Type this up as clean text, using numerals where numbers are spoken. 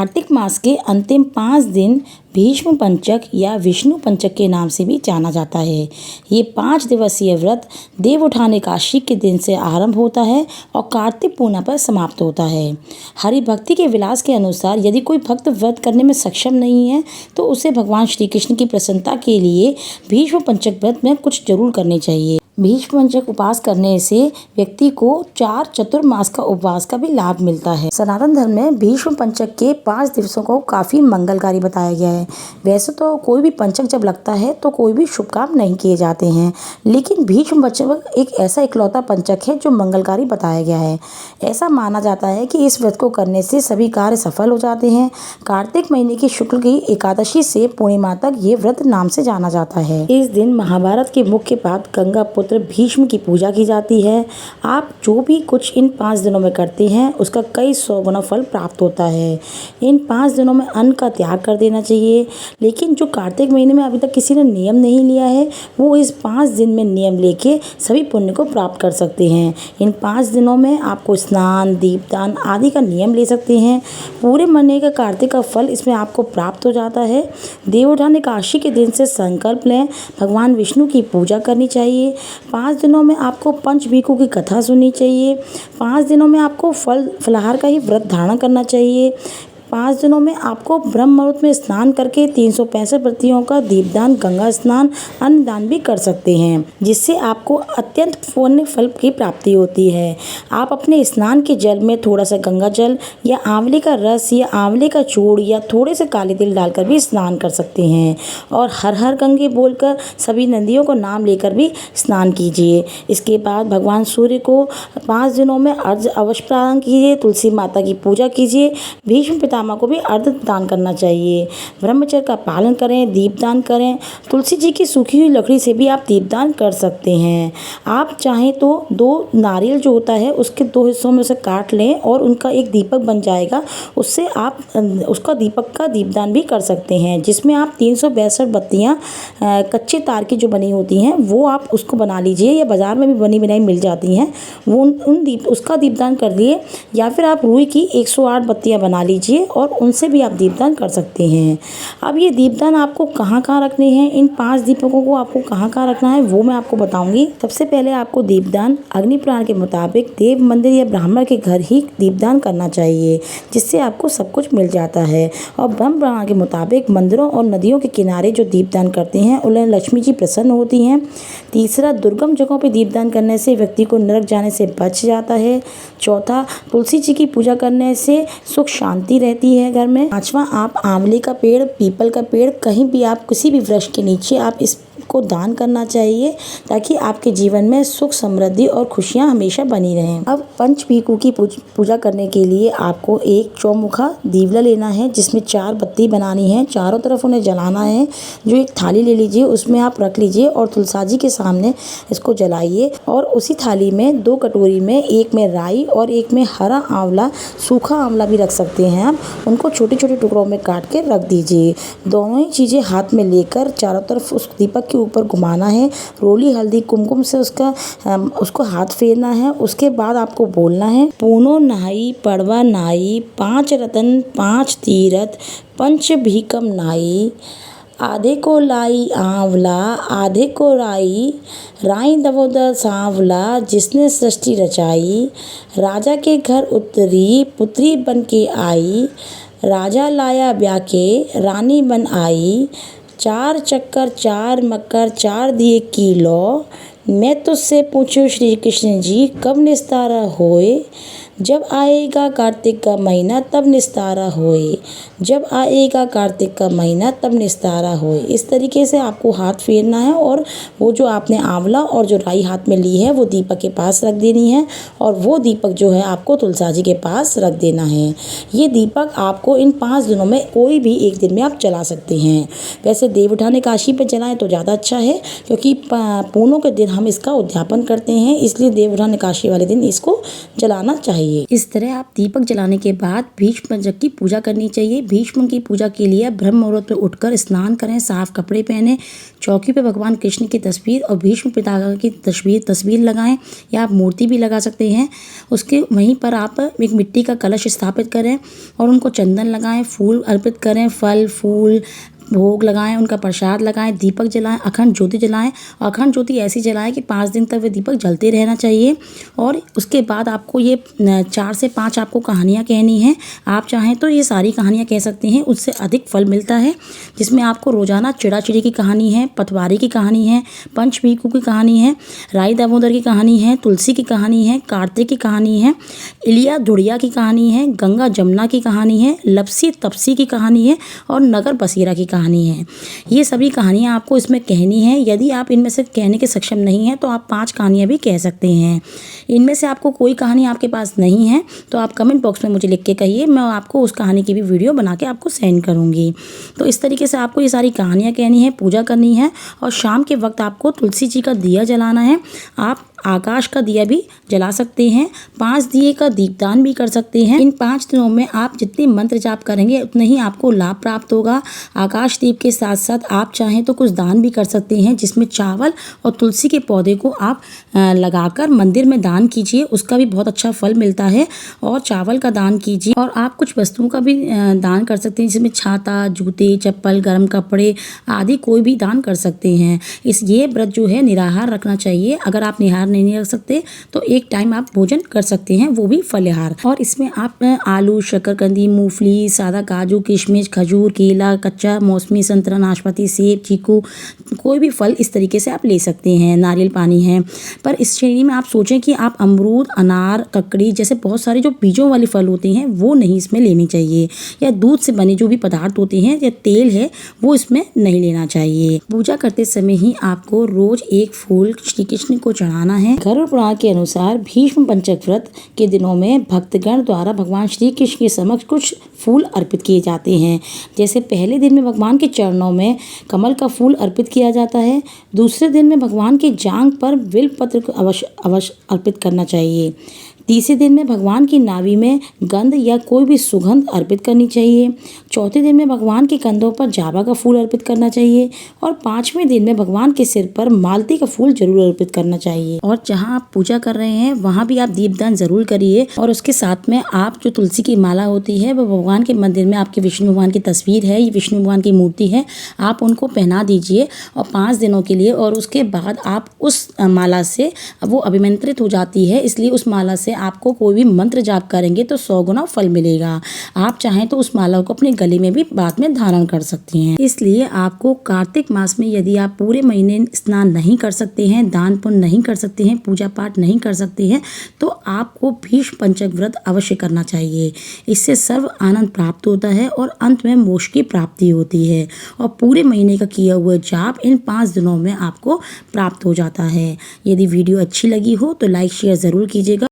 कार्तिक मास के अंतिम 5 दिन भीष्म पंचक या विष्णु पंचक के नाम से भी जाना जाता है। ये 5 दिवसीय व्रत देव उठान एकादशी के दिन से आरंभ होता है और कार्तिक पूर्णिमा पर समाप्त होता है। हरि भक्ति के विलास के अनुसार यदि कोई भक्त व्रत करने में सक्षम नहीं है तो उसे भगवान श्री कृष्ण की प्रसन्नता के लिए भीष्म पंचक व्रत में कुछ जरूर करने चाहिए। भीष्म पंचक उपवास करने से व्यक्ति को 4 चतुर्मास का उपवास का भी लाभ मिलता है। सनातन धर्म में भीष्म पंचक के 5 दिवसों को काफी मंगलकारी बताया गया है। वैसे तो कोई भी पंचक जब लगता है तो कोई भी शुभ काम नहीं किए जाते हैं, लेकिन भीष्म पंचक एक ऐसा इकलौता पंचक है जो मंगलकारी बताया गया है। ऐसा माना जाता है कि इस व्रत को करने से सभी कार्य सफल हो जाते हैं। कार्तिक महीने की शुक्ल की एकादशी से पूर्णिमा तक ये व्रत नाम से जाना जाता है। इस दिन महाभारत के मुख्य पात्र गंगा पुत्र भीष्म की पूजा की जाती है। आप जो भी कुछ इन 5 दिनों में करते हैं उसका कई 100 गुना फल प्राप्त होता है। इन 5 दिनों में अन्न का त्याग कर देना चाहिए, लेकिन जो कार्तिक महीने में अभी तक किसी ने नियम नहीं लिया है वो इस 5 दिन में नियम लेके सभी पुण्य को प्राप्त कर सकते हैं। इन 5 दिनों में आपको स्नान, दीपदान आदि का नियम ले सकते हैं। पूरे महीने का कार्तिक का फल इसमें आपको प्राप्त हो जाता है। देव उठान एकादशी के दिन से संकल्प लें, भगवान विष्णु की पूजा करनी चाहिए। 5 दिनों में आपको पंचभीखु की कथा सुननी चाहिए। 5 दिनों में आपको फलाहार का ही व्रत धारण करना चाहिए। 5 दिनों में आपको ब्रह्म मुहूर्त में स्नान करके 365 व्रतियों का दीपदान, गंगा स्नान, अन्नदान भी कर सकते हैं, जिससे आपको अत्यंत पुण्य फल की प्राप्ति होती है। आप अपने स्नान के जल में थोड़ा सा गंगा जल या आंवले का रस या आंवले का चूर्ण या थोड़े से काले तिल डालकर भी स्नान कर सकते हैं और हर हर गंगे बोलकर सभी नदियों को नाम लेकर भी स्नान कीजिए। इसके बाद भगवान सूर्य को 5 दिनों में अर्घ्य अवश्य प्रदान कीजिए। तुलसी माता की पूजा कीजिए। भीष्म पितामह को भी अर्घ्य दान करना चाहिए। ब्रह्मचर्य का पालन करें, दीपदान करें। तुलसी जी की सूखी हुई लकड़ी से भी आप दीपदान कर सकते हैं। आप चाहें तो 2 नारियल जो होता है उसके 2 हिस्सों में उसे काट लें और उनका एक दीपक बन जाएगा, उससे आप उसका दीपक का दीपदान भी कर सकते हैं, जिसमें आप 362 बत्तियाँ कच्चे तार की जो बनी होती हैं वो आप उसको बना लीजिए, या बाज़ार में भी बनी बनाई मिल जाती हैं, वो उसका दीपदान कर लिए। या फिर आप रुई की 108 बत्तियाँ बना लीजिए और उनसे भी आप दीपदान कर सकते हैं। अब ये दीपदान आपको कहाँ कहाँ रखने हैं, इन 5 दीपकों को आपको कहाँ कहाँ रखना है वो मैं आपको बताऊंगी। सबसे पहले आपको दीपदान अग्नि पुराण के मुताबिक देव मंदिर या ब्राह्मण के घर ही दीपदान करना चाहिए, जिससे आपको सब कुछ मिल जाता है। और ब्रह्म पुराण के मुताबिक मंदिरों और नदियों के किनारे जो दीपदान करते हैं उन्हें लक्ष्मी जी प्रसन्न होती हैं। तीसरा, दुर्गम जगहों पर दीपदान करने से व्यक्ति को नरक जाने से बच जाता है। चौथा, तुलसी जी की पूजा करने से सुख शांति रहती है घर में। 5वां, आप आंवले का पेड़, पीपल का पेड़, कहीं भी आप किसी भी वृक्ष के नीचे आप इसको दान करना चाहिए, ताकि आपके जीवन में सुख, समृद्धि और खुशियां हमेशा बनी रहें। अब पंचभीखु की पूजा करने के लिए आपको एक चौमुखा दीवला लेना है, जिसमें 4 बत्ती बनानी है, चारों तरफ उन्हें जलाना है। जो एक थाली ले लीजिए, उसमें आप रख लीजिए और तुलसा जी के सामने इसको जलाइए। और उसी थाली में 2 कटोरी में, एक में राई और एक में हरा आंवला, सूखा आंवला भी रख सकते हैं आप, उनको छोटे छोटे टुकड़ों में काट के रख दीजिए। दोनों ही चीज़ें हाथ में लेकर चारों तरफ उस दीपक के ऊपर घुमाना है। रोली, हल्दी, कुमकुम से उसको हाथ फेरना है। उसके बाद आपको बोलना है, पूनो नाई पड़वा नाई, 5 रतन 5 तीरथ, पंच भीकम नाई, आधे को लाई आंवला, आधे को राई, राई दबोदर सांवला, जिसने सृष्टि रचाई, राजा के घर उतरी, पुत्री बन के आई, राजा लाया ब्याह के, रानी बन आई, 4 चक्कर 4 मकर 4 दिए की लौ, मैं तुझसे पूछूं श्री कृष्ण जी कब निस्तारा होए, जब आएगा कार्तिक का महीना तब निस्तारा होए, जब आएगा कार्तिक का महीना तब निस्तारा होए। इस तरीके से आपको हाथ फेरना है और वो जो आपने आंवला और जो राई हाथ में ली है वो दीपक के पास रख देनी है, और वो दीपक जो है आपको तुलसा जी के पास रख देना है। ये दीपक आपको इन 5 दिनों में कोई भी एक दिन में आप जला सकते हैं। वैसे देव उठान एकादशी पे जलाएं तो ज़्यादा अच्छा है, क्योंकि पूर्णों के दिन हम इसका उद्यापन करते हैं, इसलिए देव उठान एकादशी वाले दिन इसको जलाना चाहिए। चाहिए। इस तरह आप दीपक जलाने के बाद भीष्म पंचक की पूजा करनी चाहिए। भीष्म की पूजा के लिए ब्रह्म मुहूर्त में उठकर स्नान करें, साफ कपड़े पहने, चौकी पे भगवान कृष्ण की तस्वीर और भीष्म पितामह की तस्वीर लगाएं, या आप मूर्ति भी लगा सकते हैं। उसके वहीं पर आप एक मिट्टी का कलश स्थापित करें और उनको चंदन लगाएं, फूल अर्पित करें, फल फूल भोग लगाएं, उनका प्रसाद लगाएं, दीपक जलाएं, अखंड ज्योति जलाएं। और अखंड ज्योति ऐसी जलाएं कि 5 दिन तक वे दीपक जलते रहना चाहिए। और उसके बाद आपको ये 4 से 5 आपको कहानियाँ कहनी हैं। आप चाहें तो ये सारी कहानियाँ कह सकते हैं, उससे अधिक फल मिलता है। जिसमें आपको रोजाना चिड़ा चिड़ी की कहानी है, पटवारी की कहानी है, पंचपीकू की कहानी है, राई दामोदर की कहानी है, तुलसी की कहानी है, कार्तिक की कहानी है, इलिया धुड़िया की कहानी है, गंगा जमुना की कहानी है, लपसी तपसी की कहानी है और नगर बसीरा की कहानी है। ये सभी कहानियाँ आपको इसमें कहनी है। यदि आप इनमें से कहने के सक्षम नहीं हैं तो आप 5 कहानियाँ भी कह सकते हैं। इनमें से आपको कोई कहानी आपके पास नहीं है तो आप कमेंट बॉक्स में मुझे लिख के कहिए, मैं आपको उस कहानी की भी वीडियो बना के आपको सेंड करूँगी। तो इस तरीके से आपको ये सारी कहानियाँ कहनी है, पूजा करनी है और शाम के वक्त आपको तुलसी जी का दिया जलाना है। आप आकाश का दिया भी जला सकते हैं, 5 दिए का दीपदान भी कर सकते हैं। इन 5 दिनों में आप जितने मंत्र जाप करेंगे उतने ही आपको लाभ प्राप्त होगा। आकाश दीप के साथ साथ आप चाहें तो कुछ दान भी कर सकते हैं, जिसमें चावल और तुलसी के पौधे को आप लगाकर मंदिर में दान कीजिए, उसका भी बहुत अच्छा फल मिलता है। और चावल का दान कीजिए और आप कुछ वस्तुओं का भी दान कर सकते हैं, जिसमें छाता, जूते, चप्पल, गर्म कपड़े आदि कोई भी दान कर सकते हैं। ये व्रत जो है निराहार रखना चाहिए। अगर आप निराहार नहीं रख सकते तो एक टाइम आप भोजन कर सकते हैं, वो भी फलाहार। और इसमें आप आलू, शकरकंदी, मूंगफली, सादा काजू, किशमिश, खजूर, केला, कच्चा मौसमी संतरा, नाशपाती, सेब, चीकू, कोई भी फल इस तरीके से आप ले सकते हैं। नारियल पानी है। पर इस श्रेणी में आप सोचें कि आप अमरूद, अनार, ककड़ी जैसे बहुत सारे जो बीजों वाले फल होते हैं वो नहीं इसमें लेने चाहिए, या दूध से बने जो भी पदार्थ होते हैं या तेल है वो इसमें नहीं लेना चाहिए। पूजा करते समय ही आपको रोज एक फूल श्री कृष्ण को चढ़ाना है। गरुड़ पुराण के अनुसार भीष्म पंचक व्रत के दिनों में भक्तगण द्वारा भगवान श्री कृष्ण के समक्ष कुछ फूल अर्पित किए जाते हैं। जैसे पहले दिन में भगवान के चरणों में कमल का फूल अर्पित किया जाता है। दूसरे दिन में भगवान की जांघ पर बिल्व पत्र को अवश्य अर्पित करना चाहिए। तीसरे दिन में भगवान की नाभि में गंध या कोई भी सुगंध अर्पित करनी चाहिए। चौथे दिन में भगवान के कंधों पर जावा का फूल अर्पित करना चाहिए और 5वें दिन में भगवान के सिर पर मालती का फूल जरूर अर्पित करना चाहिए। और जहां आप पूजा कर रहे हैं वहां भी आप दीपदान जरूर करिए। और उसके साथ में आप जो तुलसी की माला होती है वो भगवान के मंदिर में आपके विष्णु भगवान की तस्वीर है, ये विष्णु भगवान की मूर्ति है, आप उनको पहना दीजिए और 5 दिनों के लिए। और उसके बाद आप उस माला से वो अभिमंत्रित हो जाती है, इसलिए उस माला से आपको कोई भी मंत्र जाप करेंगे तो 100 गुना फल मिलेगा। आप चाहें तो उस माला को अपने गले में भी बाद में धारण कर सकते हैं। इसलिए आपको कार्तिक मास में यदि आप पूरे महीने स्नान नहीं कर सकते हैं, दान पुण्य नहीं कर सकते हैं, पूजा पाठ नहीं कर सकते हैं, तो आपको भीष्म पंचक व्रत अवश्य करना चाहिए। इससे सर्व आनंद प्राप्त होता है और अंत में मोक्ष की प्राप्ति होती है। और पूरे महीने का किया हुआ जाप इन 5 दिनों में आपको प्राप्त हो जाता है। यदि वीडियो अच्छी लगी हो तो लाइक शेयर ज़रूर कीजिएगा।